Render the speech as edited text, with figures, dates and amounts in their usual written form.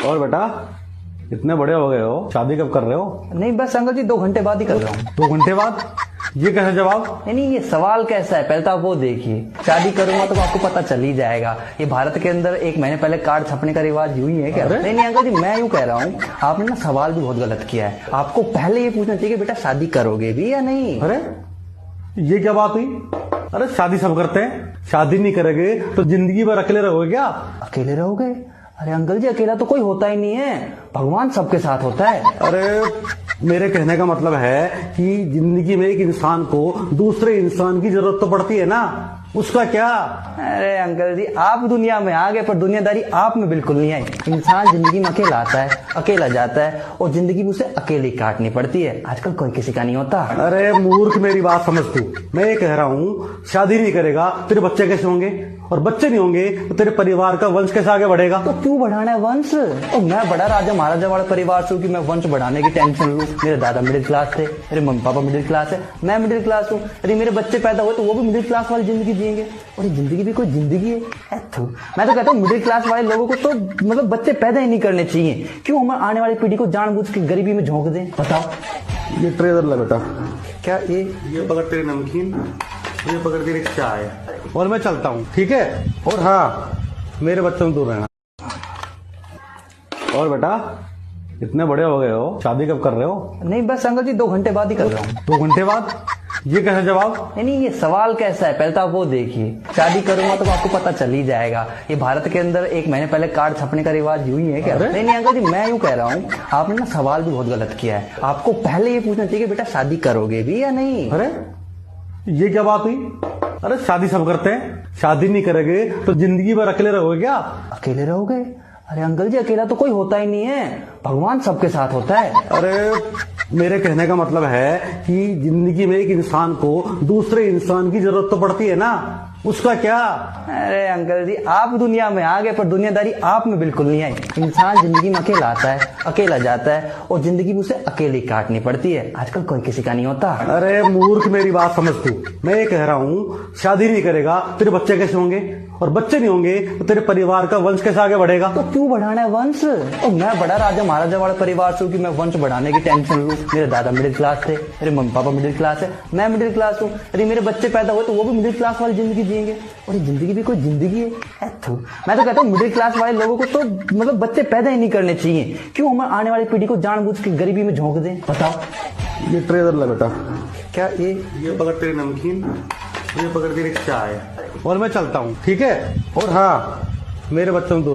और बेटा इतने बड़े हो गए हो, शादी कब कर रहे हो? नहीं बस अंकल जी 2 घंटे बाद ही कर रहा हूँ। 2 घंटे बाद? ये कैसा जवाब? नहीं ये सवाल कैसा है, पहले तो आप वो देखिए। शादी करूंगा तो आपको पता चल ही जाएगा। ये भारत के अंदर 1 महीने पहले कार्ड छपने का रिवाज यूं ही है क्या? नहीं अंकल जी मैं यूं कह रहा हूँ, आपने ना सवाल भी बहुत गलत किया है। आपको पहले ये पूछना चाहिए कि बेटा शादी करोगे भी या नहीं। अरे ये क्या बात हुई? अरे शादी सब करते हैं, शादी नहीं करेंगे तो जिंदगी भर अकेले रहोगे क्या? अकेले रहोगे? अरे अंकल जी अकेला तो कोई होता ही नहीं है, भगवान सबके साथ होता है। अरे मेरे कहने का मतलब है कि जिंदगी में एक इंसान को दूसरे इंसान की जरूरत तो पड़ती है ना, उसका क्या? अरे अंकल जी आप दुनिया में आ गए पर दुनियादारी आप में बिल्कुल नहीं आई। इंसान जिंदगी में अकेला आता है, अकेला जाता है और जिंदगी में उसे अकेले काटनी पड़ती है। आजकल कोई किसी का नहीं होता। अरे मूर्ख मेरी बात समझ तू। मैं ये कह रहा हूँ शादी नहीं करेगा तेरे बच्चे कैसे होंगे, और बच्चे नहीं होंगे तो तेरे परिवार का वंश कैसे आगे बढ़ेगा? तो क्यों बढ़ाना है वंश? और मैं बड़ा राजा महाराजा वाला परिवार से हूँ कि मैं वंश बढ़ाने की टेंशन लूं। मेरे दादा मिडिल क्लास थे, मेरे मम्मी पापा मिडिल क्लास है, मैं मिडिल क्लास हूँ। यदि मेरे बच्चे पैदा हुए तो वो भी मिडिल क्लास वाली जिंदगी जिएंगे, और ये जिंदगी भी कोई जिंदगी है? मैं तो कहता हूँ मिडिल क्लास वाले लोगों को तो मतलब बच्चे पैदा ही नहीं करने चाहिए। क्यों हम आने वाली पीढ़ी को जानबूझ के गरीबी में झोंक दें? बताओ। ये ट्रेजर ला बेटा। क्या ये पकड़ तेरी नमकीन, ये पकड़ तेरी चाय, और मैं चलता हूँ, ठीक है? और हाँ मेरे बच्चों से दूर रहना। और बेटा इतने बड़े हो गए हो, शादी कब कर रहे हो? नहीं बस अंकल जी 2 घंटे बाद ही कर रहा हूँ। 2 घंटे बाद? ये कैसा जवाब? नहीं ये सवाल कैसा है, पहले तो आप वो देखिए। शादी करूंगा तो आपको पता चल ही जाएगा। ये भारत के अंदर 1 महीने पहले कार्ड छपने का रिवाज यूं ही है क्या? नहीं अंकल जी मैं यूं कह रहा हूँ, आपने ना सवाल भी बहुत गलत किया है। आपको पहले ये पूछना चाहिए कि बेटा शादी करोगे भी या नहीं। अरे ये क्या बात हुई? अरे शादी सब करते हैं, शादी नहीं करेंगे तो जिंदगी भर अकेले रहोगे क्या? अकेले रहोगे? अरे अंकल जी अकेला तो कोई होता ही नहीं है, भगवान सबके साथ होता है। अरे मेरे कहने का मतलब है कि जिंदगी में एक इंसान को दूसरे इंसान की जरूरत तो पड़ती है ना, उसका क्या? अरे अंकल जी आप दुनिया में आ गए पर दुनियादारी आप में बिल्कुल नहीं आई। इंसान जिंदगी में अकेला आता है, अकेला जाता है और जिंदगी में उसे अकेले काटनी पड़ती है। आजकल कोई किसी का नहीं होता। अरे मूर्ख मेरी बात समझ तू। मैं ये कह रहा हूँ शादी नहीं करेगा तेरे बच्चे कैसे होंगे, और बच्चे नहीं होंगे तो तेरे परिवार का वंश कैसे आगे बढ़ेगा? तो क्यों बढ़ाना है वंश? और मैं बड़ा राजा महाराजा वाला परिवार से हूँ कि मैं वंश बढ़ाने की टेंशन लूं। मेरे दादा मिडिल क्लास थे, मेरे मम्मी पापा मिडिल क्लास है, मैं मिडिल क्लास हूँ। यदि मेरे बच्चे पैदा हुए तो वो भी मिडिल क्लास वाली जिंदगी जिएंगे, और ये जिंदगी भी कोई जिंदगी है? मैं तो कहता हूँ मिडिल क्लास वाले लोगों को तो मतलब बच्चे पैदा ही नहीं करने चाहिए। क्यों हम आने वाली पीढ़ी को जानबूझ के गरीबी में झोंक दें? बताओ। ये ट्रेजर ला बेटा। क्या ये पकड़ तेरी नमकीन, ये पकड़ तेरी चाय, और मैं चलता हूँ, ठीक है? और हाँ मेरे बच्चों से दूर